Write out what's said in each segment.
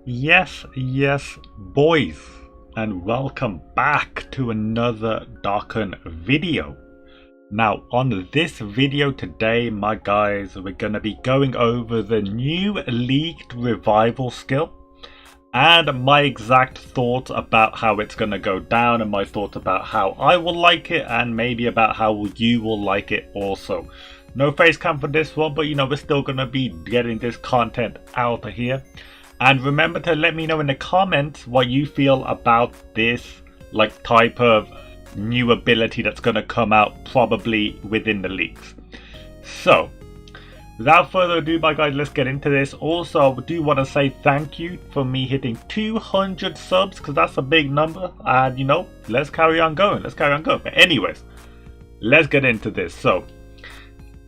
Yes, boys, and welcome back to another Dokkan video. Now, on this video today, my guys, we're going to be going over the new leaked revival skill and my exact thoughts about how it's going to go down, and my thoughts about how I will like it, and maybe about how you will like it also. No face cam for this one, but we're still going to be getting this content out of here. And remember to let me know in the comments what you feel about this type of new ability that's going to come out probably within the leaks. So without further ado, my guys, let's get into this. Also, I do want to say thank you for me hitting 200 subs, because that's a big number, and let's carry on going. But anyways, let's get into this. So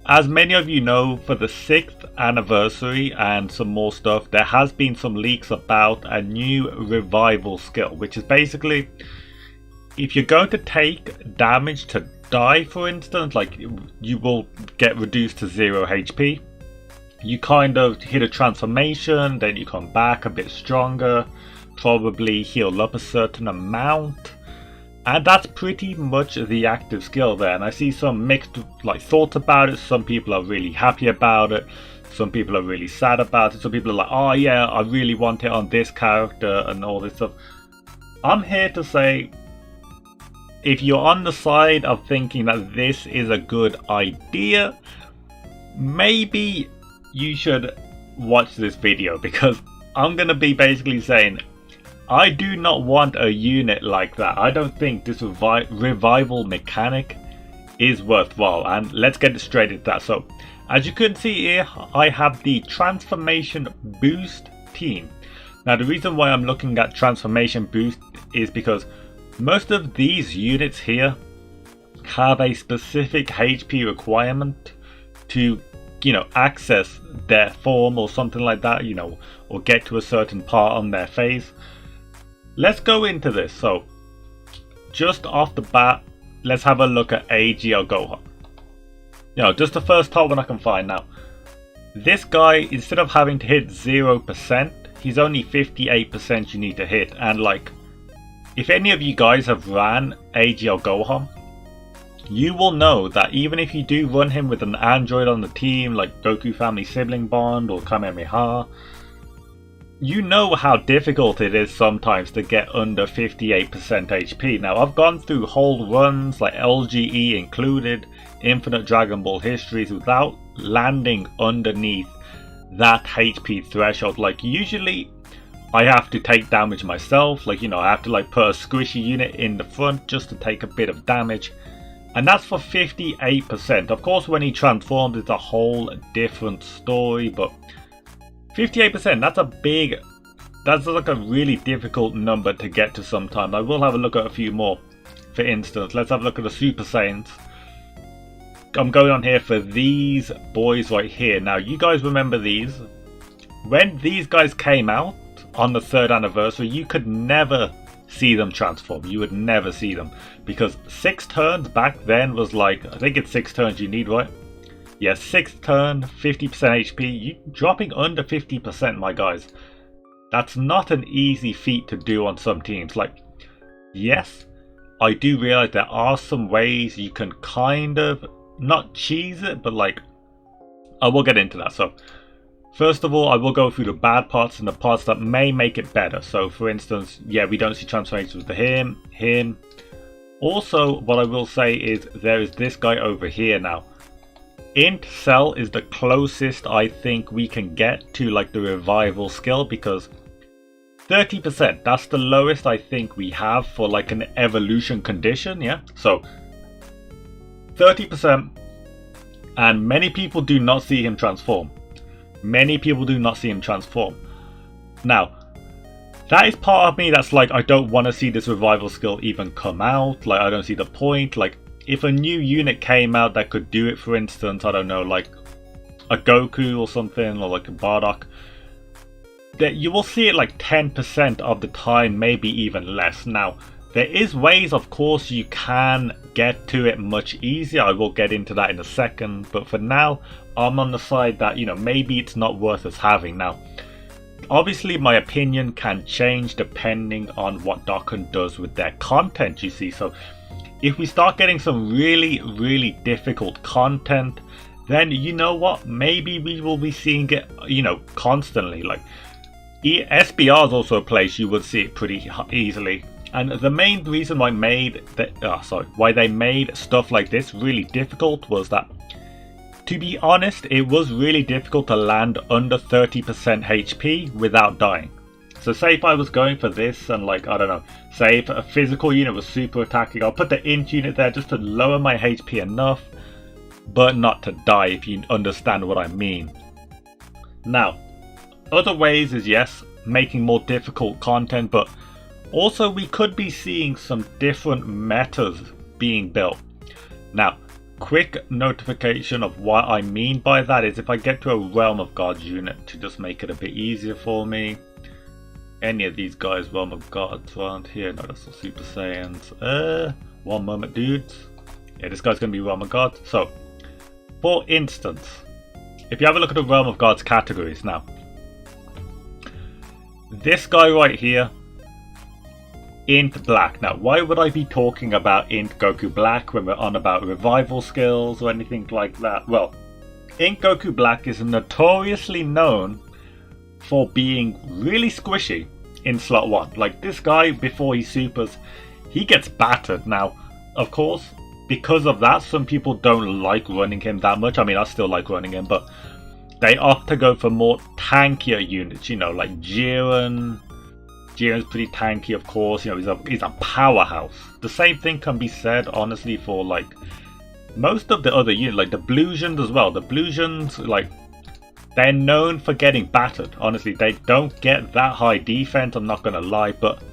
as many of you know, for the 6th anniversary and some more stuff, there has been some leaks about a new revival skill, which is basically if you're going to take damage to die, for instance, you will get reduced to 0 HP. You kind of hit a transformation, then you come back a bit stronger, probably heal up a certain amount. And that's pretty much the active skill there. And I see some mixed thoughts about it. Some people are really happy about it. Some people are really sad about it. Some people are like, oh yeah, I really want it on this character and all this stuff. I'm here to say, if you're on the side of thinking that this is a good idea, maybe you should watch this video, because I'm going to be basically saying, I do not want a unit like that. I don't think this revival mechanic is worthwhile. And let's get straight into that. So as you can see here, I have the transformation boost team. Now the reason why I'm looking at transformation boost is because most of these units here have a specific HP requirement to access their form or something like that, or get to a certain part on their phase. Let's go into this. So just off the bat, let's have a look at AGL Gohan. Just the first top one I can find. Now this guy, instead of having to hit 0%, he's only 58% you need to hit. And if any of you guys have ran AGL Gohan, you will know that even if you do run him with an android on the team, like Goku Family Sibling Bond or Kamehameha, you know how difficult it is sometimes to get under 58% HP. Now I've gone through whole runs, like LGE included, Infinite Dragon Ball Histories, without landing underneath that HP threshold. Usually I have to take damage myself, I have to put a squishy unit in the front just to take a bit of damage, and that's for 58%. Of course when he transforms it's a whole different story, but 58%, that's a really difficult number to get to sometimes. I will have a look at a few more. For instance, let's have a look at the Super Saiyans. I'm going on here for these boys right here. Now you guys remember these. When these guys came out on the 3rd anniversary, you could never see them transform. You would never see them, because 6 turns back then was I think it's 6 turns you need, right? Yeah, 6th turn, 50% HP. You dropping under 50%, my guys. That's not an easy feat to do on some teams. Yes, I do realize there are some ways you can kind of not cheese it, but I will get into that. So first of all, I will go through the bad parts and the parts that may make it better. So for instance, yeah, we don't see transformations with him. Also, what I will say is there is this guy over here now. INT Cell is the closest I think we can get to the revival skill, because 30%, that's the lowest I think we have for an evolution condition. Yeah, so 30%, and many people do not see him transform. Now that is part of me that's I don't want to see this revival skill even come out. I don't see the point. If a new unit came out that could do it, for instance, I don't know, a Goku or something, or a Bardock, that you will see it 10% of the time, maybe even less. Now there is ways, of course, you can get to it much easier. I will get into that in a second, but for now I'm on the side that maybe it's not worth us having. Now obviously my opinion can change depending on what Dokkan does with their content, you see. So if we start getting some really difficult content, then you know what, maybe we will be seeing it, you know, constantly. Like SBR is also a place you would see it pretty easily. And the main reason why why they made stuff like this really difficult was that, to be honest, it was really difficult to land under 30% HP without dying. So say if I was going for this and, like, I don't know, say if a physical unit was super attacking, I'll put the INT unit there just to lower my HP enough, but not to die, if you understand what I mean. Now, other ways is, yes, making more difficult content, but also we could be seeing some different metas being built. Now, quick notification of what I mean by that is if I get to a Realm of Gods unit, to just make it a bit easier for me. Any of these guys, Realm of Gods around here? No, that's the Super Saiyans. One moment, dudes. Yeah, this guy's going to be Realm of Gods. So, for instance, if you have a look at the Realm of Gods categories now, this guy right here, INT Black. Now, why would I be talking about INT Goku Black when we're on about revival skills or anything like that? Well, INT Goku Black is notoriously known for being really squishy in slot 1. Like, this guy, before he supers, he gets battered. Now, of course, because of that, some people don't like running him that much. I mean, I still like running him, but they opt to go for more tankier units, you know, like Jiren. Jiren's pretty tanky, of course, you know, he's a powerhouse. The same thing can be said, honestly, for, like, most of the other units, like the Bluesians as well. The Bluesians, like, they're known for getting battered. Honestly, they don't get that high defense, I'm not gonna lie, but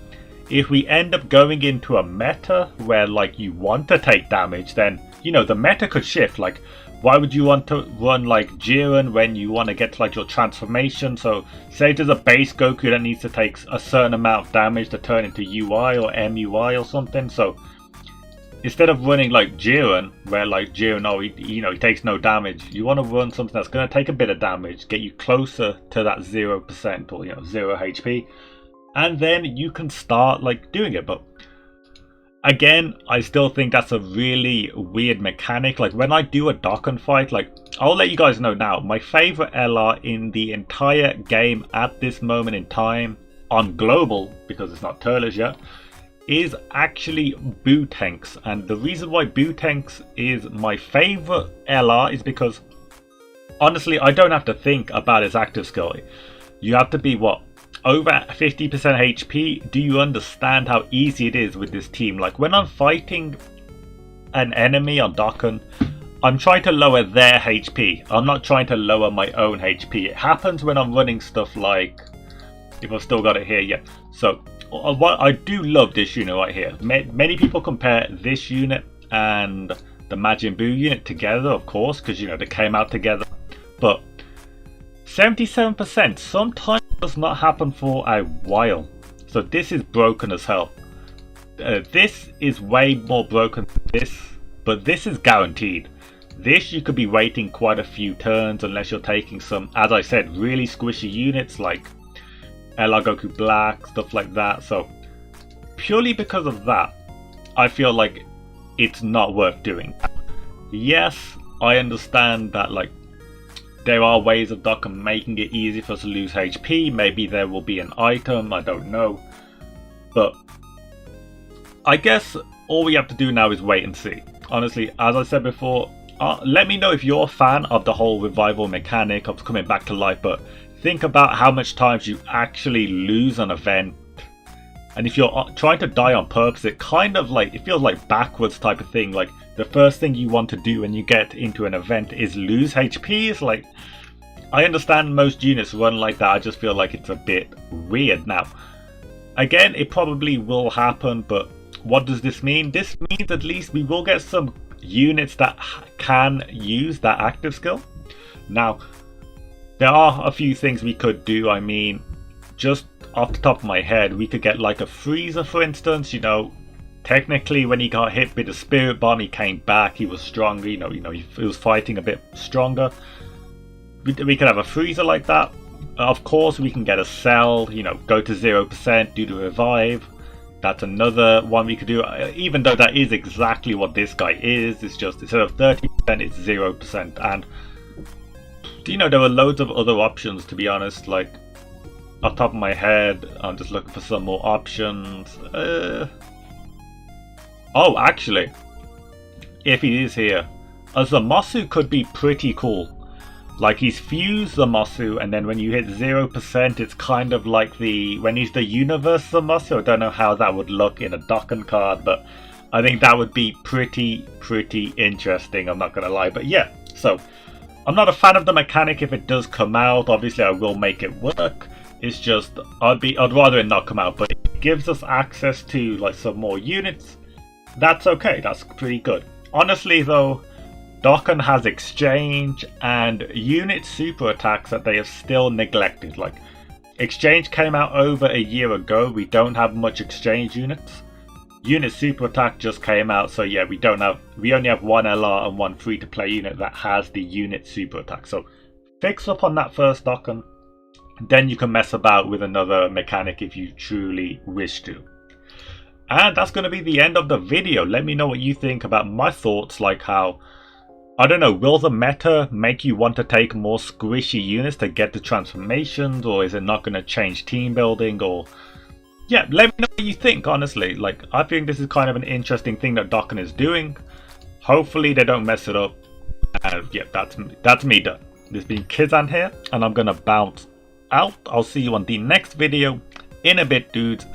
if we end up going into a meta where, like, you want to take damage, then, you know, the meta could shift. Like, why would you want to run, like, Jiren when you want to get to, like, your transformation? So, say there's a base Goku that needs to take a certain amount of damage to turn into UI or MUI or something. So, instead of running, like, Jiren, where, like, Jiren, oh, he takes no damage, you want to run something that's going to take a bit of damage, get you closer to that 0% or, you know, 0 HP. And then you can start, like, doing it. But again, I still think that's a really weird mechanic. Like, when I do a Dokkan fight, like, I'll let you guys know now, my favorite LR in the entire game at this moment in time, on global, because it's not Turles yet, is actually Bootanks. And the reason why Bootanks is my favorite LR is because, honestly, I don't have to think about his active skill. You have to be, what, over 50% HP? Do you understand how easy it is with this team? Like, when I'm fighting an enemy on Dokkan, I'm trying to lower their HP. I'm not trying to lower my own HP. It happens when I'm running stuff like, if I've still got it here, yeah. So, what I do love this unit right here. Many people compare this unit and the Majin Buu unit together, of course, because, you know, they came out together. But 77% sometimes does not happen for a while. So this is broken as hell. This is way more broken than this, but this is guaranteed. This you could be waiting quite a few turns unless you're taking some, as I said, really squishy units like LR Goku Black, stuff like that. So purely because of that, I feel like it's not worth doing. Yes, I understand that, like, there are ways of Dokkan making it easy for us to lose HP. Maybe there will be an item, I don't know. But I guess all we have to do now is wait and see. Honestly, as I said before, let me know if you're a fan of the whole revival mechanic of coming back to life, but think about how much times you actually lose an event. And if you're trying to die on purpose, it kind of like, it feels like backwards type of thing. Like, the first thing you want to do when you get into an event is lose HP. It's like, I understand most units run like that. I just feel like it's a bit weird. Now, again, it probably will happen, but what does this mean? This means at least we will get some units that can use that active skill. Now, there are a few things we could do. I mean, just off the top of my head, we could get like a Freezer, for instance. You know, technically when he got hit with the Spirit Bomb, he came back, he was stronger, he was fighting a bit stronger. We could have a Freezer like that. Of course, we can get a cell, you know, go to 0% due to revive. That's another one we could do, even though that is exactly what this guy is. It's just instead of 30%, it's 0%. And, you know, there were loads of other options, to be honest. Like, off the top of my head, I'm just looking for some more options. Oh, actually, if he is here, a Zamasu could be pretty cool. Like, he's fused Zamasu, and then when you hit 0%, it's kind of like when he's the Universe Zamasu. I don't know how that would look in a Dokkan card, but I think that would be pretty interesting, I'm not gonna lie. But yeah, so I'm not a fan of the mechanic if it does come out. Obviously, I will make it work. It's just, I'd rather it not come out, but it gives us access to like some more units. That's okay, that's pretty good. Honestly though, Dokkan has exchange and unit super attacks that they have still neglected. Like, exchange came out over a year ago. We don't have much exchange units. Unit super attack just came out, so yeah, we only have one LR and one free to play unit that has the unit super attack. So fix up on that first, Dokkan. Then you can mess about with another mechanic if you truly wish to. And that's going to be the end of the video. Let me know what you think about my thoughts, like how, I don't know, will the meta make you want to take more squishy units to get the transformations, or is it not going to change team building? Or yeah, let me know what you think, honestly. Like, I think this is kind of an interesting thing that Dokkan is doing. Hopefully they don't mess it up. And yeah, that's me done. This has been Kizan here, and I'm going to bounce out. I'll see you on the next video in a bit, dudes.